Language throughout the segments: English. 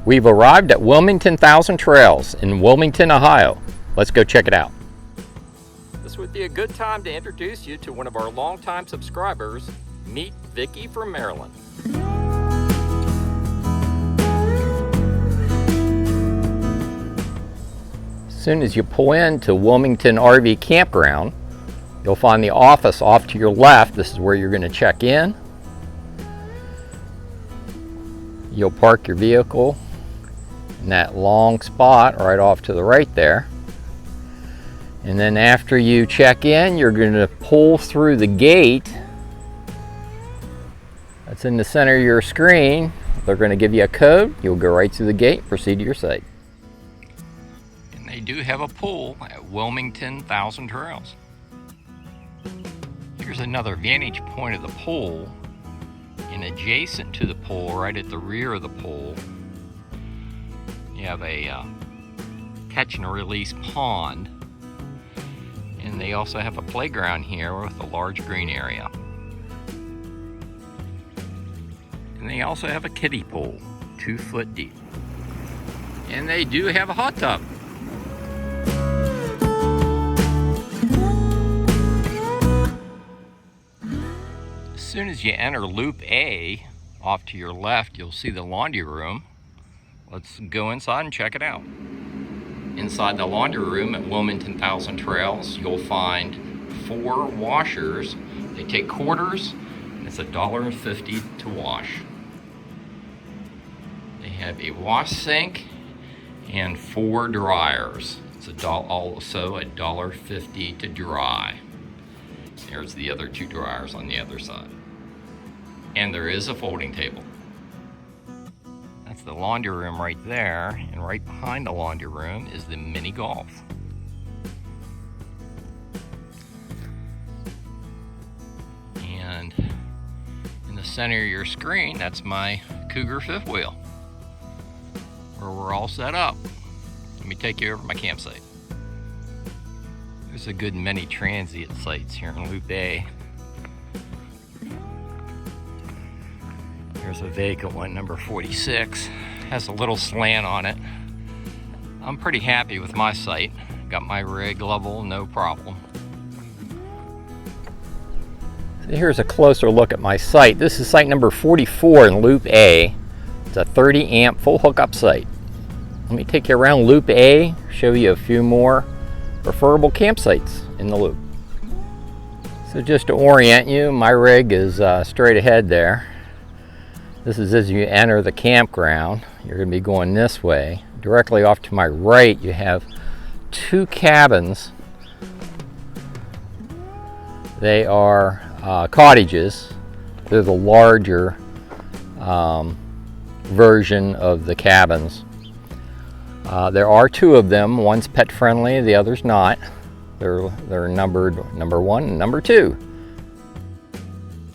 We've arrived at Wilmington Thousand Trails in Wilmington, Ohio. Let's go check it out. This would be a good time to introduce you to one of our longtime subscribers. Meet Vicki from Maryland. As soon as you pull into Wilmington RV Campground, you'll find the office off to your left. This is where you're going to check in. You'll park your vehicle in that long spot right off to the right there. And then after you check in, you're going to pull through the gate that's in the center of your screen. They're going to give you a code. You'll go right through the gate and proceed to your site. And they do have a pool at Wilmington Thousand Trails. Here's another vantage point of the pool. And adjacent to the pool, right at the rear of the pool, you have a catch and release pond. And they also have a playground here with a large green area. And they also have a kiddie pool, 2 foot deep. And they do have a hot tub. As soon as you enter Loop A, off to your left, you'll see the laundry room. Let's go inside and check it out. Inside the laundry room at Wilmington Thousand Trails, you'll find 4 washers. They take quarters, and it's $1.50 to wash. They have a wash sink and 4 dryers. It's also $1.50 to dry. There's the other 2 dryers on the other side. And there is a folding table. That's the laundry room right there, and right behind the laundry room is the mini golf. And in the center of your screen, that's my Cougar fifth wheel, where we're all set up. Let me take you over to my campsite. There's a good many transient sites here in Loop A. There's a vacant one, number 46. Has a little slant on it. I'm pretty happy with my site. Got my rig level, no problem. So here's a closer look at my site. This is site number 44 in Loop A. It's a 30 amp full hookup site. Let me take you around Loop A, show you a few more preferable campsites in the loop. So just to orient you, my rig is straight ahead there. This is as you enter the campground. You're going to be going this way. Directly off to my right, you have 2 cabins. They are cottages. They're the larger version of the cabins. There are 2 of them. One's pet friendly, the other's not. They're numbered number 1 and number 2.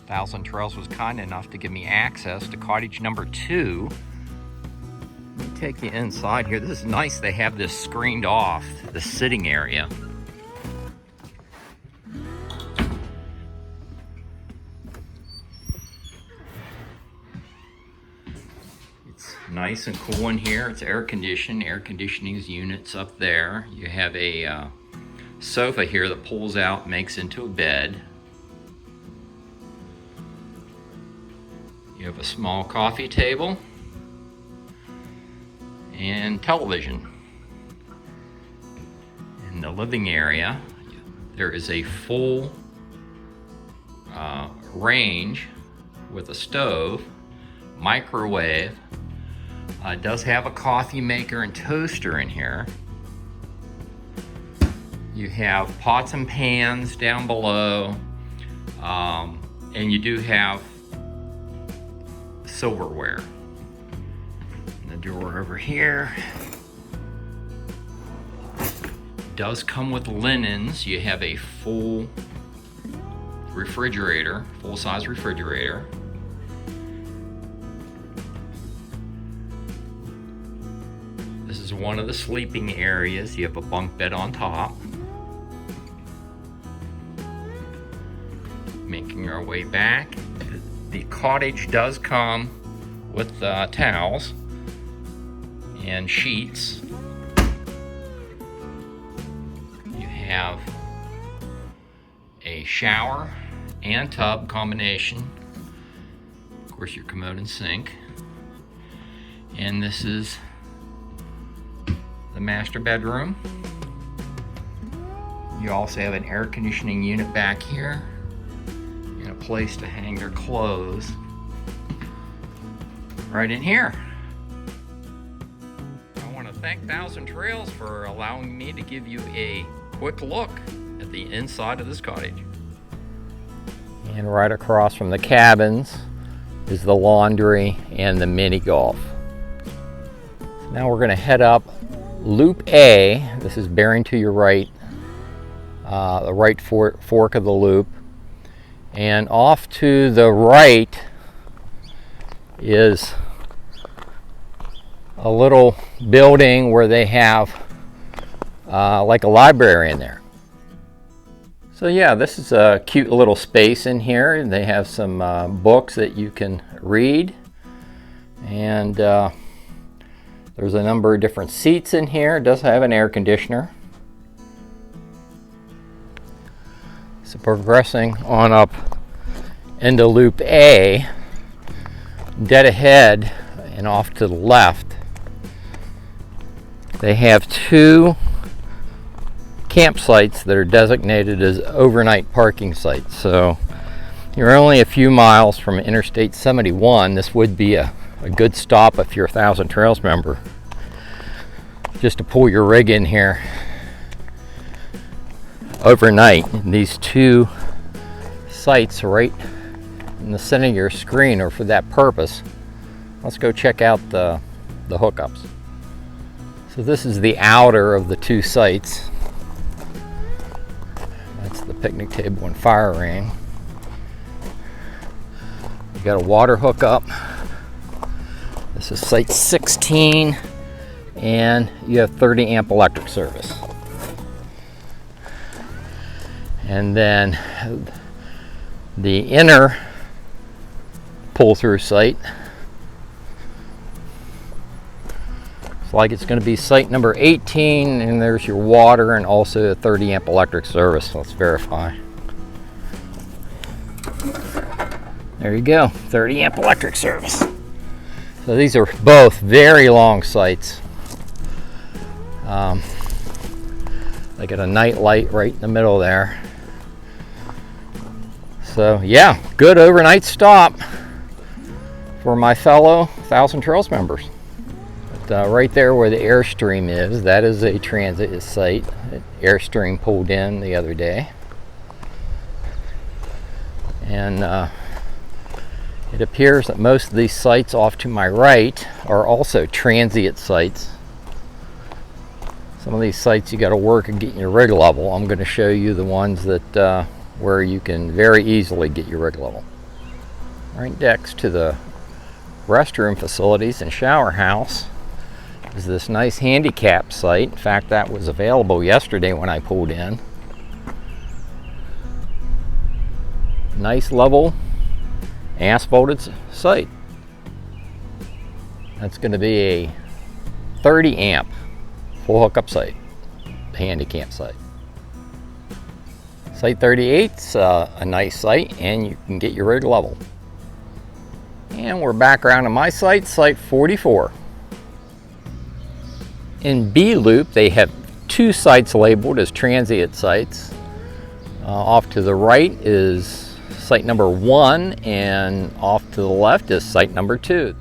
Thousand Trails was kind enough to give me access to cottage number 2. Let me take you inside here. This is nice. They have this screened off, the sitting area. It's nice and cool in here. It's air conditioned. Air conditioning's units up there. You have a sofa here that pulls out, makes into a bed. You have a small coffee table and television. In the living area, there is a full range with a stove, microwave. It does have a coffee maker and toaster in here. You have pots and pans down below, and you do have silverware. And the door over here does come with linens. You have a full refrigerator, full-size refrigerator. This is one of the sleeping areas. You have a bunk bed on top. Making our way back. The cottage does come with towels. and sheets. You have a shower and tub combination. Of course, your commode and sink. And this is the master bedroom. You also have an air conditioning unit back here and a place to hang their clothes right in here. I want to thank Thousand Trails for allowing me to give you a quick look at the inside of this cottage. And right across from the cabins is the laundry and the mini golf. So now we're going to head up Loop A. This is bearing to your right, the right fork of the loop. And off to the right is a little building where they have like a library in there. So yeah, this is a cute little space in here, and they have some books that you can read, and there's a number of different seats in here. It does have an air conditioner. So progressing on up into Loop A, dead ahead and off to the left, they have two campsites that are designated as overnight parking sites. So you're only a few miles from Interstate 71. This would be a good stop if you're a Thousand Trails member, just to pull your rig in here overnight. And these two sites right in the center of your screen are for that purpose. Let's go check out the hookups. So this is the outer of the two sites. That's the picnic table and fire ring. You got a water hookup. This is site 16, and you have 30 amp electric service. And then the inner pull-through site, it's like it's going to be site number 18, and there's your water and also a 30 amp electric service. Let's verify. There you go, 30 amp electric service. So these are both very long sites. They got a night light right in the middle there. So yeah, good overnight stop for my fellow Thousand Trails members. But, right there where the Airstream is, that is a transit site. Airstream pulled in the other day. And it appears that most of these sites off to my right are also transient sites. Some of these sites you got to work and get your rig level. I'm going to show you the ones that where you can very easily get your rig level. Right next to the restroom facilities and shower house is this nice handicap site. In fact, that was available yesterday when I pulled in. Nice level asphalted site. That's going to be a 30 amp full hookup site, handicap site. Site 38's a nice site, and you can get your rig level. And we're back around to my site, site 44. In B Loop, they have two sites labeled as transient sites. Off to the right is site number 1, and off to the left is site number 2.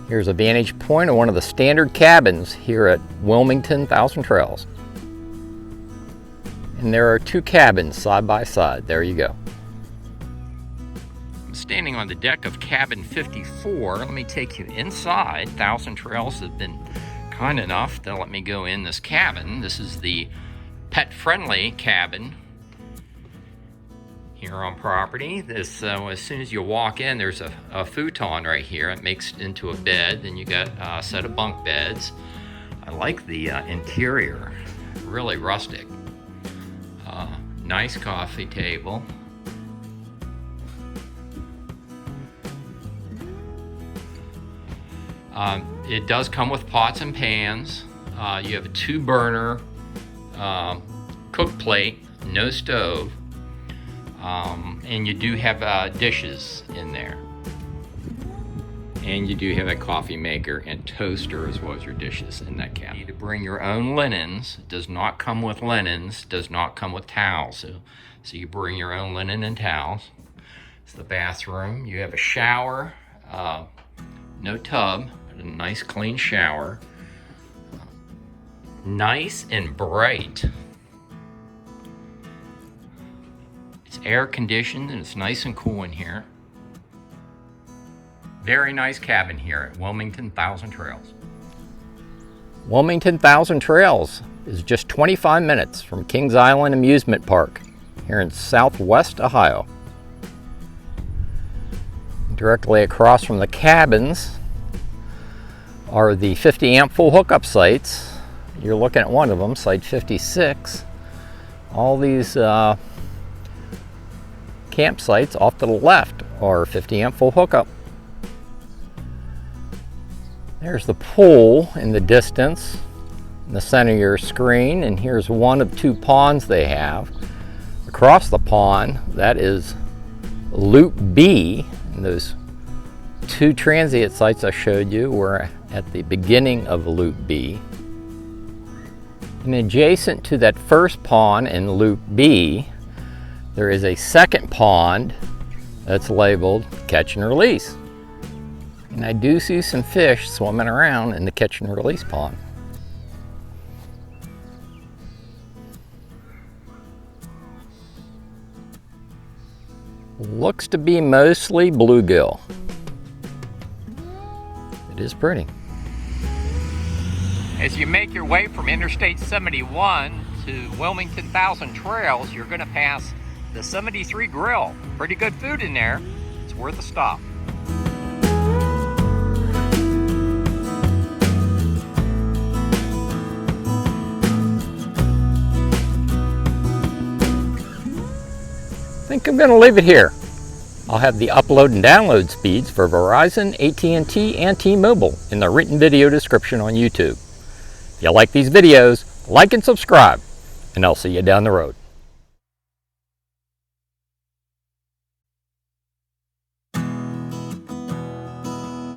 Here's a vantage point of one of the standard cabins here at Wilmington Thousand Trails. And there are two cabins side by side. There you go. I'm standing on the deck of cabin 54. Let me take you inside. Thousand Trails have been kind enough to let me go in this cabin. This is the pet-friendly cabin here on property. This as soon as you walk in, there's a futon right here. It makes it into a bed. Then you got a set of bunk beds. I like the interior, really rustic. Nice coffee table. It does come with pots and pans. You have a 2-burner cook plate, no stove, and you do have dishes in there. And you do have a coffee maker and toaster as well as your dishes in that cabinet. You need to bring your own linens. It does not come with linens, does not come with towels. So you bring your own linen and towels. It's the bathroom. You have a shower, no tub, but a nice clean shower. Nice and bright. It's air conditioned and it's nice and cool in here. Very nice cabin here at Wilmington Thousand Trails. Wilmington Thousand Trails is just 25 minutes from Kings Island Amusement Park here in southwest Ohio. Directly across from the cabins are the 50 amp full hookup sites. You're looking at one of them, site 56. All these campsites off to the left are 50 amp full hookup. There's the pool in the distance in the center of your screen, and here's one of 2 ponds they have. Across the pond, that is Loop B, and those 2 transient sites I showed you were at the beginning of Loop B. And adjacent to that first pond in Loop B, there is a second pond that's labeled Catch and Release. And I do see some fish swimming around in the catch and release pond. Looks to be mostly bluegill. It is pretty. As you make your way from Interstate 71 to Wilmington Thousand Trails, you're going to pass the 73 Grill. Pretty good food in there. It's worth a stop. I think I'm going to leave it here. I'll have the upload and download speeds for Verizon, AT&T, and T-Mobile in the written video description on YouTube. If you like these videos, like and subscribe, and I'll see you down the road.